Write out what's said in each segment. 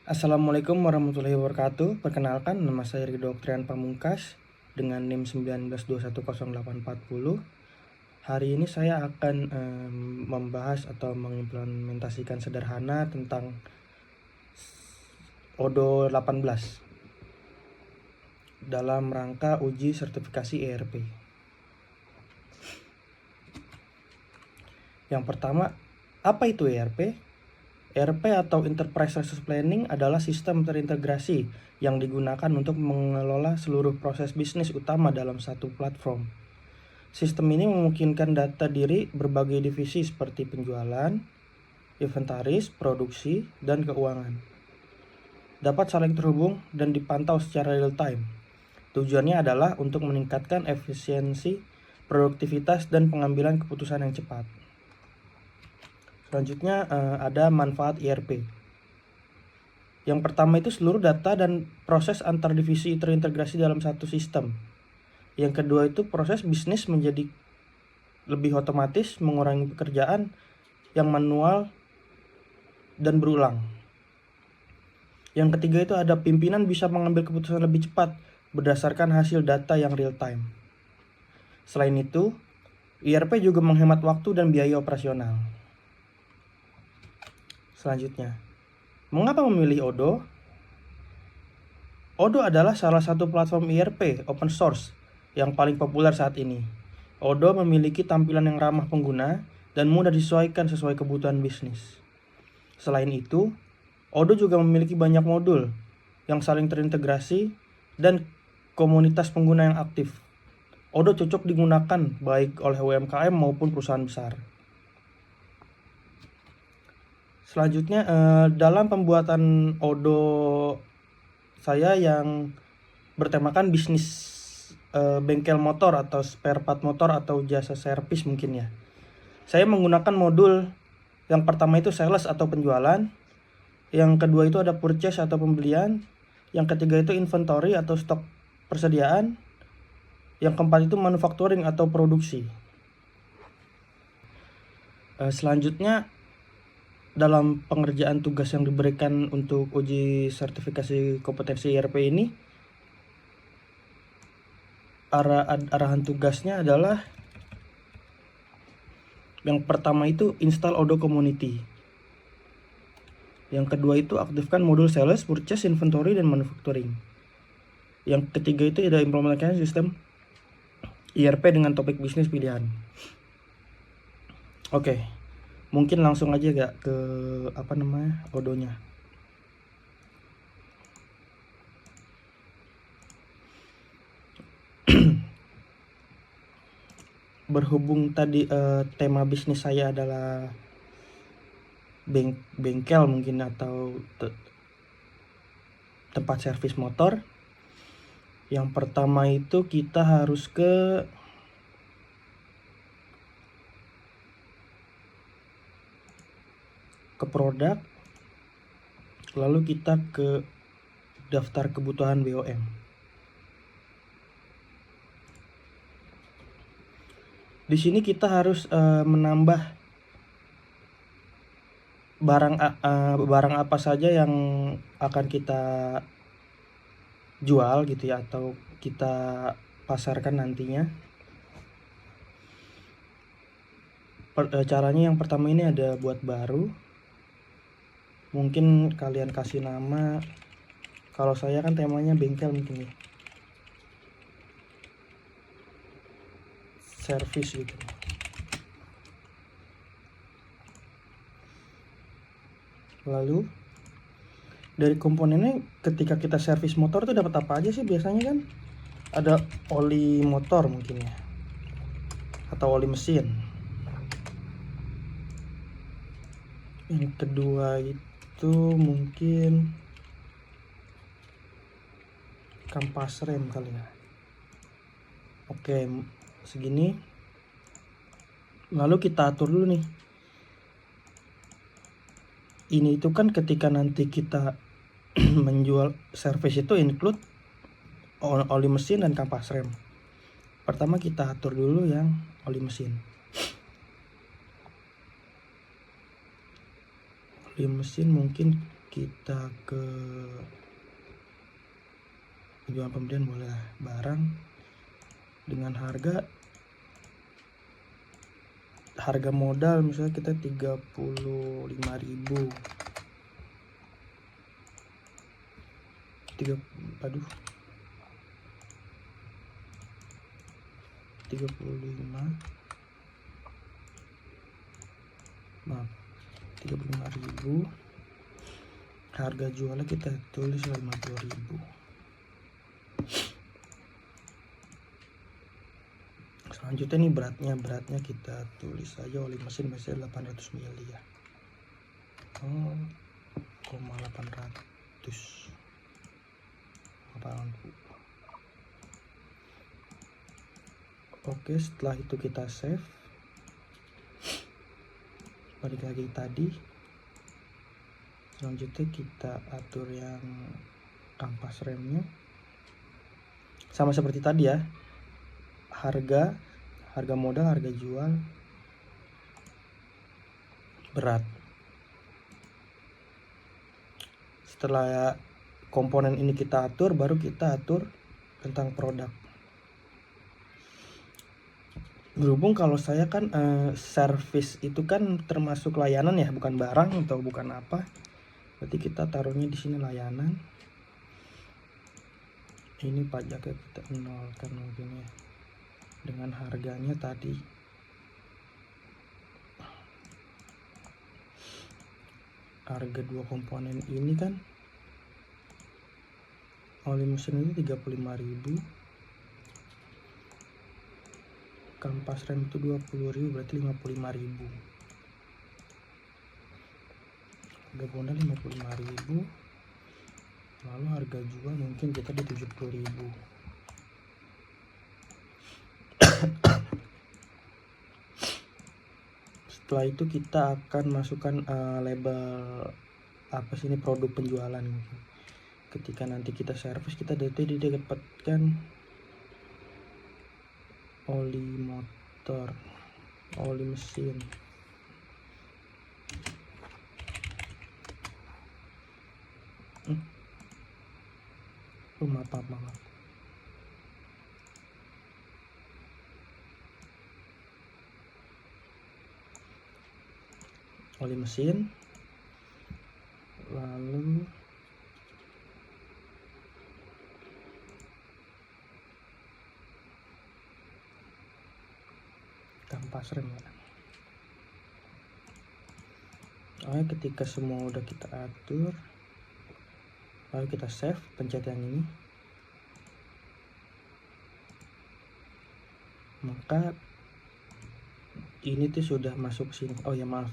Assalamualaikum warahmatullahi wabarakatuh. Perkenalkan, nama saya Ridho Trian Pamungkas dengan NIM 19210840. Hari ini saya akan membahas atau mengimplementasikan sederhana tentang ODO 18 dalam rangka uji sertifikasi ERP. Yang pertama, apa itu ERP? ERP atau Enterprise Resource Planning adalah sistem terintegrasi yang digunakan untuk mengelola seluruh proses bisnis utama dalam satu platform. Sistem ini memungkinkan data diri berbagai divisi seperti penjualan, inventaris, produksi, dan keuangan dapat saling terhubung dan dipantau secara real time. Tujuannya adalah untuk meningkatkan efisiensi, produktivitas, dan pengambilan keputusan yang cepat. Selanjutnya ada manfaat ERP. Yang pertama itu seluruh data dan proses antar divisi terintegrasi dalam satu sistem. Yang kedua itu proses bisnis menjadi lebih otomatis, mengurangi pekerjaan yang manual dan berulang. Yang ketiga itu ada pimpinan bisa mengambil keputusan lebih cepat berdasarkan hasil data yang real time. Selain itu, ERP juga menghemat waktu dan biaya operasional. Selanjutnya, mengapa memilih Odoo? Odoo adalah salah satu platform ERP open source yang paling populer saat ini. Odoo memiliki tampilan yang ramah pengguna dan mudah disesuaikan sesuai kebutuhan bisnis. Selain itu, Odoo juga memiliki banyak modul yang saling terintegrasi dan komunitas pengguna yang aktif. Odoo cocok digunakan baik oleh UMKM maupun perusahaan besar. Selanjutnya, dalam pembuatan Odoo saya yang bertemakan bisnis bengkel motor atau spare part motor atau jasa servis mungkin ya. Saya menggunakan modul yang pertama itu sales atau penjualan, yang kedua itu ada purchase atau pembelian, yang ketiga itu inventory atau stok persediaan, yang keempat itu manufacturing atau produksi. Selanjutnya, dalam pengerjaan tugas yang diberikan untuk uji sertifikasi kompetensi ERP ini, arahan tugasnya adalah yang pertama itu install Odoo Community. Yang kedua itu aktifkan modul sales, purchase, inventory, dan manufacturing. Yang ketiga itu ada implementasi sistem ERP dengan topik bisnis pilihan. Oke, mungkin langsung aja gak ke Odoo-nya. Berhubung tadi tema bisnis saya adalah bengkel mungkin atau tempat servis motor. Yang pertama itu kita harus ke produk, lalu kita ke daftar kebutuhan BOM. Di sini kita harus menambah barang apa saja yang akan kita jual gitu ya, atau kita pasarkan nantinya. Caranya yang pertama ini ada buat baru. Mungkin kalian kasih nama, kalau saya kan temanya bengkel mungkin ya, service gitu. Lalu dari komponennya ketika kita servis motor tuh dapat apa aja sih biasanya kan? Ada oli motor mungkin ya, atau oli mesin. Yang kedua itu mungkin kampas rem kali ya. Oke, segini. Lalu kita atur dulu nih. Ini itu kan ketika nanti kita menjual servis itu include oli mesin dan kampas rem. Pertama kita atur dulu yang oli mesin. Oli mesin mungkin kita ke jual pembelian boleh lah, barang dengan harga modal misalnya kita 35.000. 35.000, harga jualnya kita tulis 50.000. Selanjutnya nih beratnya kita tulis aja oli mesin biasanya 800 mili ya. 0,800 Oke, setelah itu kita save. Balik lagi tadi. Selanjutnya kita atur yang kampas remnya. Sama seperti tadi ya. Harga modal, harga jual, berat. Setelah komponen ini kita atur, baru kita atur tentang produk. Berhubung kalau saya kan service itu kan termasuk layanan ya, bukan barang atau bukan apa. Berarti kita taruhnya di sini layanan. Ini pajaknya kita nolkan mungkin ya. Dengan harganya tadi. Harga dua komponen ini kan oli mesin ini 35.000, kampas rem itu 20.000, berarti 55.000. Harga modal 55.000, lalu harga jual mungkin kita di 70.000. Setelah itu kita akan masukkan label apa sih ini, produk penjualan gitu. Ketika nanti kita servis, kita dapatkan oli motor, oli mesin, maaf. Oli mesin, lalu kampas rem ya. Ketika semua udah kita atur, lalu kita save, pencet yang ini, maka ini tuh sudah masuk sini. Oh ya maaf,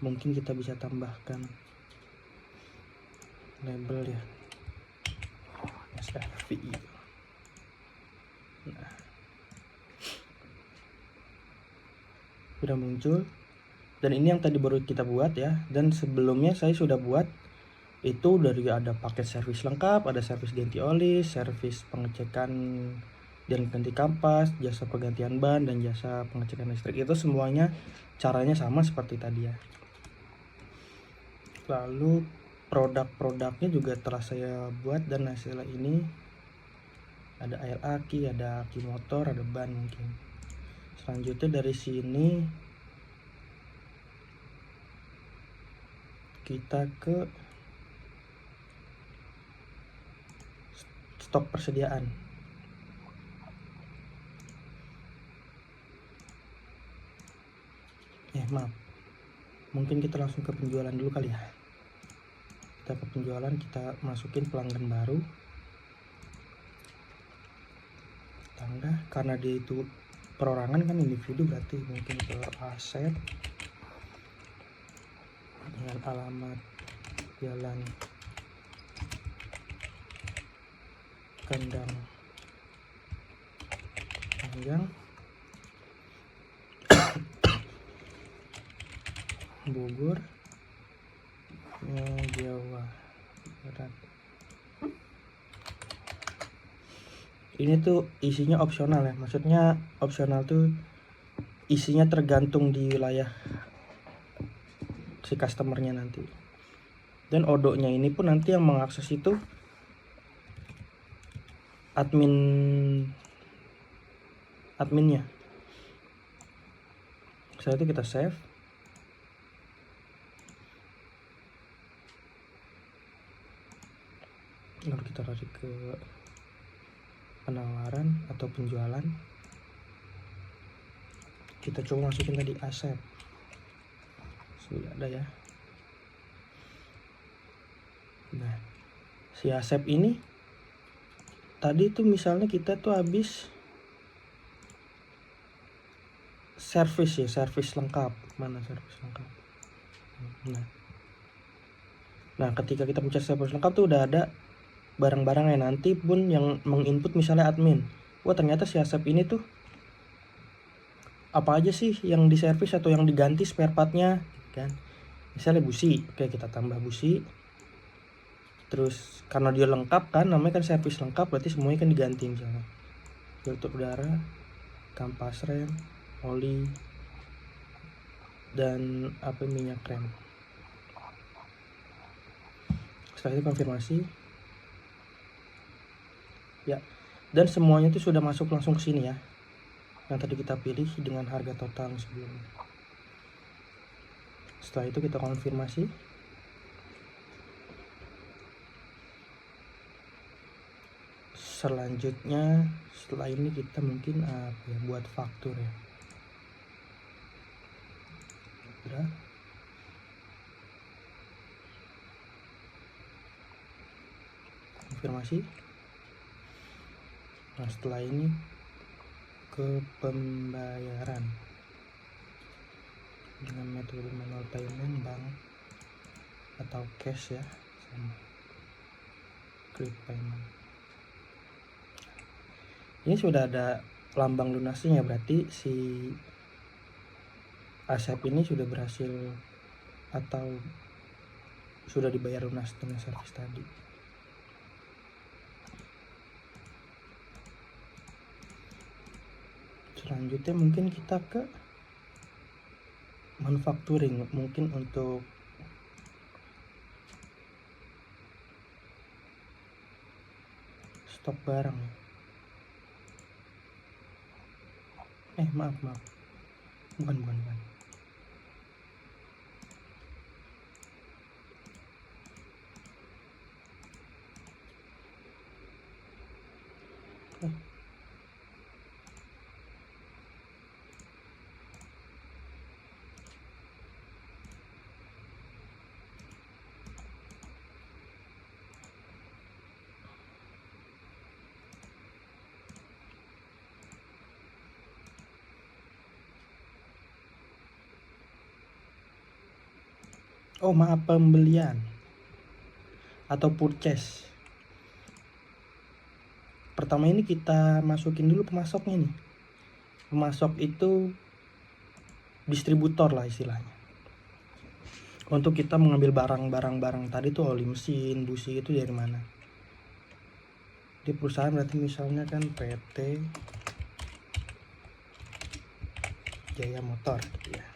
mungkin kita bisa tambahkan label ya, SRVI. Nah, sudah muncul, dan ini yang tadi baru kita buat ya. Dan sebelumnya saya sudah buat itu dari ada paket servis lengkap, ada servis ganti oli, servis pengecekan dan ganti kampas, jasa penggantian ban, dan jasa pengecekan listrik. Itu semuanya caranya sama seperti tadi ya. Lalu produk-produknya juga telah saya buat, dan hasilnya ini ada air aki, ada aki motor, ada ban mungkin. Selanjutnya dari sini kita ke stok persediaan. Maaf, mungkin kita langsung ke penjualan dulu kali ya. Kita ke penjualan, kita masukin pelanggan baru, tangga, karena dia itu perorangan kan, individu, berarti mungkin ke aset dengan alamat Jalan Kandang Panjang, Bogor, Jawa Barat. Ini tuh isinya opsional ya, maksudnya opsional tuh isinya tergantung di wilayah si customernya nanti. Dan odonya ini pun nanti yang mengakses itu adminnya. Setelah itu kita save. Lalu kita tarik ke penawaran atau penjualan. Kita coba masukin tadi asep. Sudah ada ya. Nah, si asep ini tadi tuh misalnya kita tuh habis servis lengkap. Mana servis lengkap? Nah, ketika kita pencet servis lengkap tuh udah ada barang-barangnya. Nanti pun yang menginput misalnya admin. Wah, ternyata si asep ini tuh apa aja sih yang diservis atau yang diganti spare partnya kan. Misalnya busi, oke kita tambah busi. Terus karena dia lengkap kan, namanya kan servis lengkap, berarti semuanya kan diganti. Misalnya filter udara, kampas rem, oli, dan minyak rem. Setelah itu konfirmasi ya, dan semuanya itu sudah masuk langsung ke sini ya, yang tadi kita pilih dengan harga total sebelumnya. Setelah itu kita konfirmasi. Selanjutnya setelah ini kita mungkin buat faktur ya. Udah. Konfirmasi. Nah, setelah ini ke pembayaran dengan metode manual payment, bank atau cash ya, sama quick payment. Ini sudah ada lambang lunasnya, berarti si asep ini sudah berhasil atau sudah dibayar lunas dengan servis tadi. Selanjutnya mungkin kita ke manufacturing, mungkin untuk stok barang. Maaf bukan maaf, pembelian atau purchase. Pertama ini kita masukin dulu pemasoknya nih. Pemasok itu distributor lah istilahnya. Untuk kita mengambil barang tadi tuh oli mesin, busi itu dari mana. Di perusahaan berarti misalnya kan PT Jaya Motor gitu ya.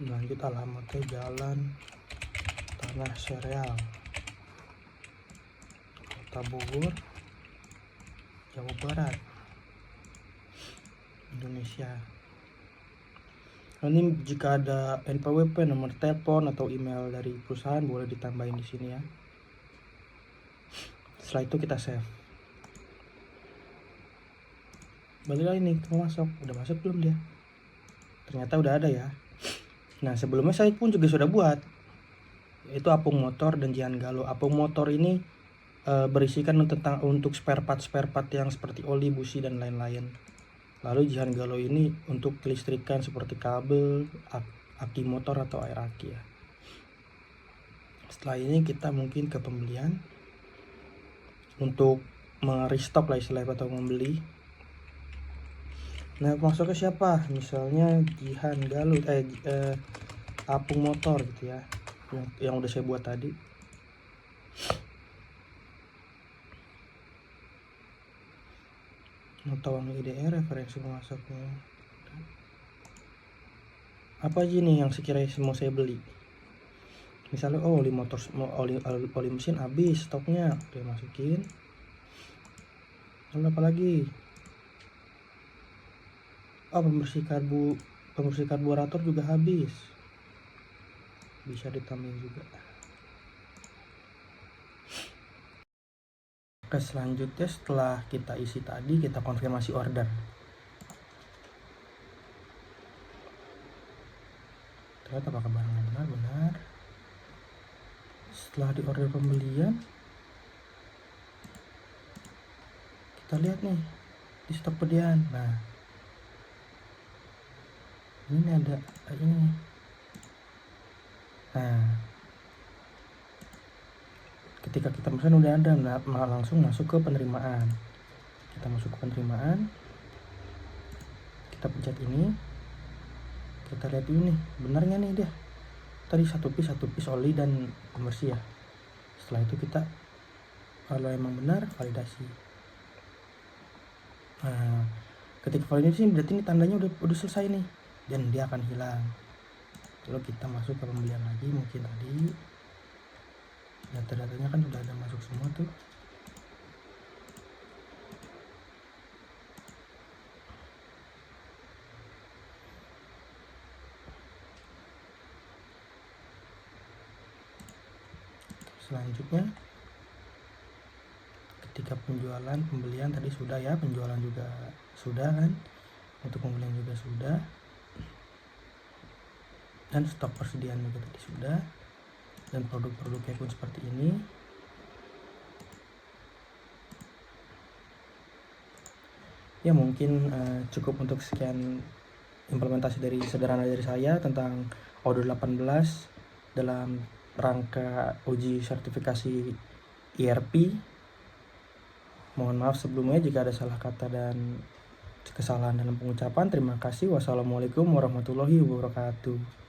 Lanjut alamatnya Jalan Tanah Sereal, Kota Bogor, Jawa Barat, Indonesia. Ini jika ada NPWP, nomor telepon atau email dari perusahaan boleh ditambahin di sini ya. Setelah itu kita save. Balik lagi nih, masuk. Udah masuk belum dia? Ternyata udah ada ya. Nah, sebelumnya saya pun juga sudah buat, yaitu apung motor dan jihan galo. Apung motor ini berisikan tentang untuk spare part yang seperti oli, busi, dan lain-lain. Lalu jihan galo ini untuk kelistrikan seperti kabel, aki motor atau air aki ya. Setelah ini kita mungkin ke pembelian untuk merestock lah istilahnya atau membeli. Nah, masuknya siapa? Misalnya jihan galo, apung motor gitu ya, yang udah saya buat tadi. Nota uang IDR, referensi pemasoknya. apa aja nih yang sekiranya mau saya beli. Misalnya oli motor, oli mesin habis stoknya, oke masukin. Lalu apa lagi? Pembersih karburator juga habis, bisa ditambahin juga. Oke, selanjutnya setelah kita isi tadi, kita konfirmasi order. Ternyata apakah barangnya benar. Setelah di order pembelian, kita lihat nih di stok pediaan. Nah, ini ada ini. Nah, ketika kita pesan udah ada, langsung masuk ke penerimaan. Kita masuk ke penerimaan, kita pencet ini, kita lihat dulu nih, benarnya nih dia. Tadi satu piece oli dan pembersih ya. Setelah itu kita, kalau emang benar, validasi. Nah, ketika validasi berarti ini tandanya udah selesai nih, dan dia akan hilang. Lalu kita masuk ke pembelian lagi, mungkin tadi data-datanya kan sudah ada masuk semua tuh. Selanjutnya, ketika pembelian tadi sudah ya, penjualan juga sudah kan, untuk pembelian juga sudah, dan stok persediaan juga tadi sudah, dan produk-produknya pun seperti ini. Ya mungkin cukup untuk sekian implementasi sederhana dari saya tentang Odoo 18 dalam rangka uji sertifikasi ERP. Mohon maaf sebelumnya jika ada salah kata dan kesalahan dalam pengucapan. Terima kasih. Wassalamualaikum warahmatullahi wabarakatuh.